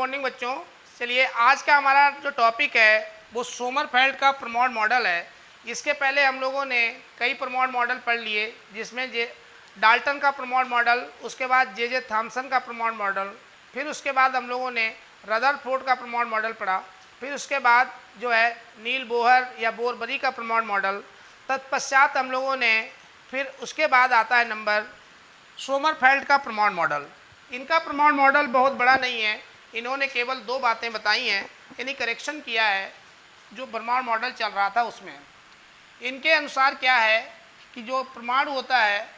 Morning बच्चों। चलिए आज का हमारा जो टॉपिक है वो सोमरफेल्ड का परमोड मॉडल है। इसके पहले हम लोगों ने कई परमोड मॉडल पढ़ लिए, जिसमें जे डाल्टन का परमोड मॉडल, उसके बाद जे थॉमसन का परमोड मॉडल, फिर उसके बाद हम लोगों ने रदरफोर्ड का परमोड मॉडल पढ़ा, फिर उसके बाद जो है नील बोहर या बोरबरी का परमोड मॉडल। तत्पश्चात हम लोगों ने फिर उसके बाद आता है नंबर सोमरफेल्ड का परमोड मॉडल। इनका परमोड मॉडल बहुत बड़ा नहीं है, इन्होंने केवल दो बातें बताई हैं, यानी करेक्शन किया है जो परमाणु मॉडल चल रहा था उसमें। इनके अनुसार क्या है कि जो परमाणु होता है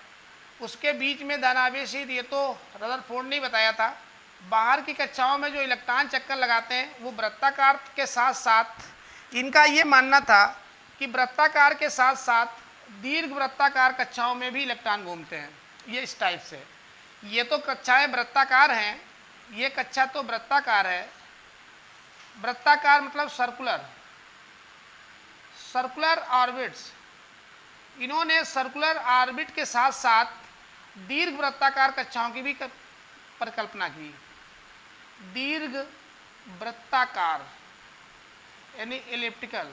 उसके बीच में धनावेशित, ये तो रदरफोर्ड ने बताया था, बाहर की कक्षाओं में जो इलेक्ट्रॉन चक्कर लगाते हैं वो वृत्ताकार के साथ साथ, इनका ये मानना था कि वृत्ताकार के साथ साथ दीर्घ वृत्ताकार कक्षाओं में भी इलेक्ट्रॉन घूमते हैं। ये इस टाइप से, ये तो कक्षाएं वृत्ताकार हैं, ये कक्षा तो वृत्ताकार है। वृत्ताकार मतलब सर्कुलर, सर्कुलर ऑर्बिट्स। इन्होंने सर्कुलर ऑर्बिट के साथ साथ दीर्घ वृत्ताकार कक्षाओं की भी परिकल्पना की। दीर्घ वृत्ताकार यानी एलिप्टिकल,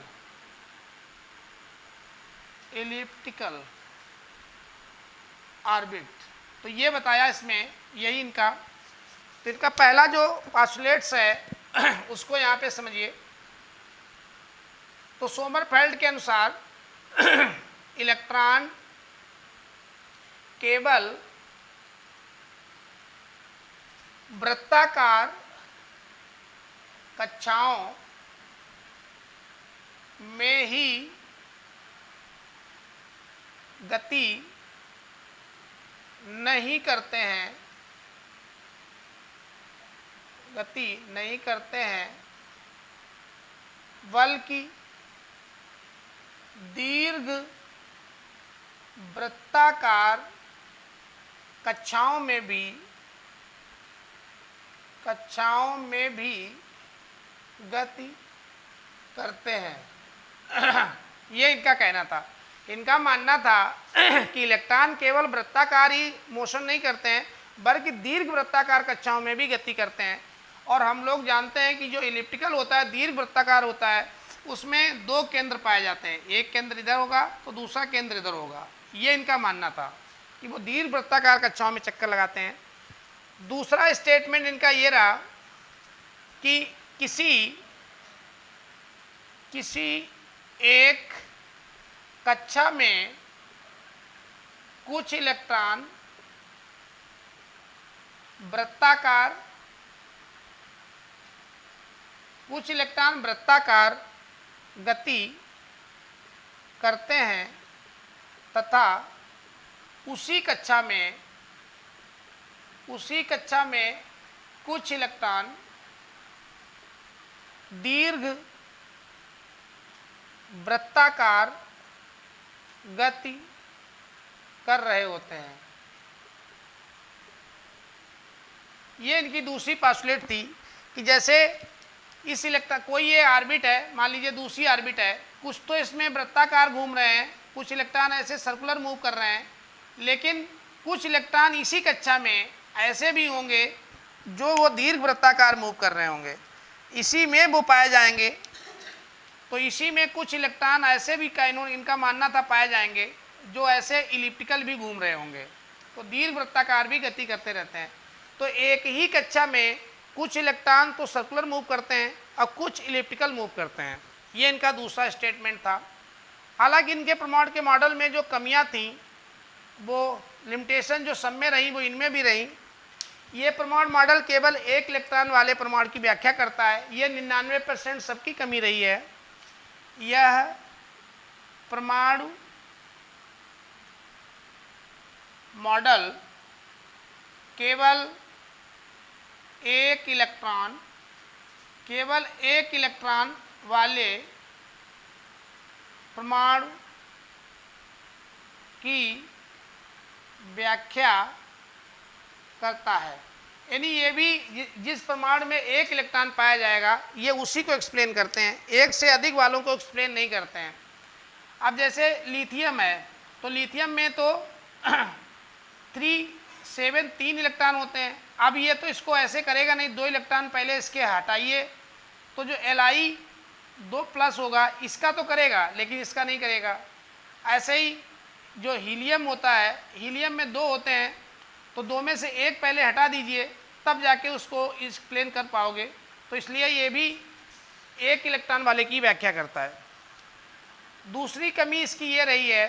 एलिप्टिकल ऑर्बिट, तो ये बताया इसमें, यही इनका। तो इनका पहला जो पास्टुलेट्स है उसको यहाँ पे समझिए। तो सोमरफेल्ड के अनुसार इलेक्ट्रॉन केवल वृत्ताकार कक्षाओं में ही गति नहीं करते हैं, गति नहीं करते हैं, बल्कि दीर्घ वृत्ताकार कक्षाओं में भी गति करते हैं। ये इनका कहना था। इनका मानना था कि इलेक्ट्रॉन केवल वृत्ताकार ही मोशन नहीं करते हैं, बल्कि दीर्घ वृत्ताकार कक्षाओं में भी गति करते हैं। और हम लोग जानते हैं कि जो इलिप्टिकल होता है, दीर्घ वृत्ताकार होता है, उसमें दो केंद्र पाए जाते हैं, एक केंद्र इधर होगा तो दूसरा केंद्र इधर होगा। ये इनका मानना था कि वो दीर्घ वृत्ताकार कक्षाओं में चक्कर लगाते हैं। दूसरा स्टेटमेंट इनका ये रहा कि किसी एक कक्षा में कुछ इलेक्ट्रॉन वृत्ताकार गति करते हैं तथा उसी कक्षा में कुछ इलेक्ट्रॉन दीर्घ वृत्ताकार गति कर रहे होते हैं। ये इनकी दूसरी पास्टुलेट थी कि जैसे इस इलेक्ट्रॉन, कोई ये ऑर्बिट है, मान लीजिए दूसरी ऑर्बिट है, कुछ तो इसमें वृत्ताकार घूम रहे हैं, कुछ इलेक्ट्रॉन ऐसे सर्कुलर मूव कर रहे हैं, लेकिन कुछ इलेक्ट्रॉन इसी कक्षा में ऐसे भी होंगे जो वो दीर्घ वृत्ताकार मूव कर रहे होंगे, इसी में वो पाए जाएंगे। तो इसी में कुछ इलेक्ट्रॉन ऐसे भी इनका मानना था पाए जाएंगे जो ऐसे इलिप्टिकल भी घूम रहे होंगे। तो दीर्घ वृत्ताकार भी गति करते रहते हैं। तो एक ही कक्षा में कुछ इलेक्ट्रॉन तो सर्कुलर मूव करते हैं और कुछ इलिप्टिकल मूव करते हैं। ये इनका दूसरा स्टेटमेंट था। हालांकि इनके परमाणु के मॉडल में जो कमियां थीं, वो लिमिटेशन जो सब में रही वो इनमें भी रही। ये परमाणु मॉडल केवल एक इलेक्ट्रॉन वाले परमाणु की व्याख्या करता है, ये 99% सबकी कमी रही है। यह परमाणु मॉडल केवल एक इलेक्ट्रॉन वाले परमाणु की व्याख्या करता है। यानी ये भी जिस परमाणु में एक इलेक्ट्रॉन पाया जाएगा ये उसी को एक्सप्लेन करते हैं, एक से अधिक वालों को एक्सप्लेन नहीं करते हैं। अब जैसे लिथियम है, तो लिथियम में तो 3 7 3 इलेक्ट्रॉन होते हैं। अब ये तो इसको ऐसे करेगा नहीं, 2 इलेक्ट्रॉन पहले इसके हटाइए, तो जो Li 2+ होगा इसका तो करेगा लेकिन इसका नहीं करेगा। ऐसे ही जो हीलियम होता है, हीलियम में 2 होते हैं, तो 2 में से एक पहले हटा दीजिए तब जाके उसको एक्सप्लेन कर पाओगे। तो इसलिए ये भी 1 इलेक्ट्रॉन वाले की व्याख्या करता है। दूसरी कमी इसकी ये रही है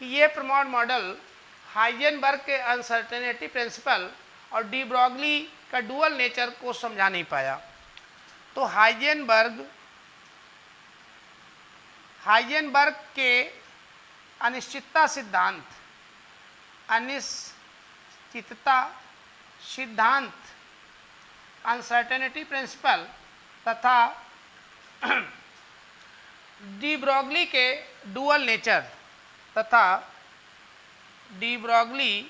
कि ये प्रमोड मॉडल हाइजेनबर्ग के अनसर्टेनिटी प्रिंसिपल और डी ब्रॉगली का डुअल नेचर को समझा नहीं पाया। तो हाइजेनबर्ग के अनिश्चितता सिद्धांत अनसर्टेनिटी प्रिंसिपल तथा डी ब्रॉगली के डुअल नेचर तथा डी ब्रॉगली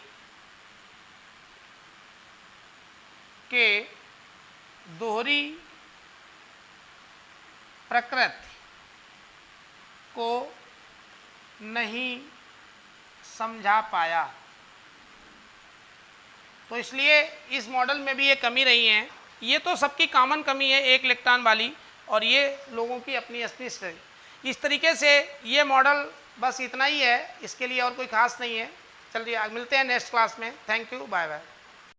के दोहरी प्रकृति को नहीं समझा पाया। तो इसलिए इस मॉडल में भी ये कमी रही है। ये तो सबकी कॉमन कमी है 1 इलेक्ट्रॉन वाली, और ये लोगों की अपनी अपनी। इस तरीके से ये मॉडल बस इतना ही है, इसके लिए और कोई ख़ास नहीं है। चलिए मिलते हैं नेक्स्ट क्लास में। Thank you, bye bye.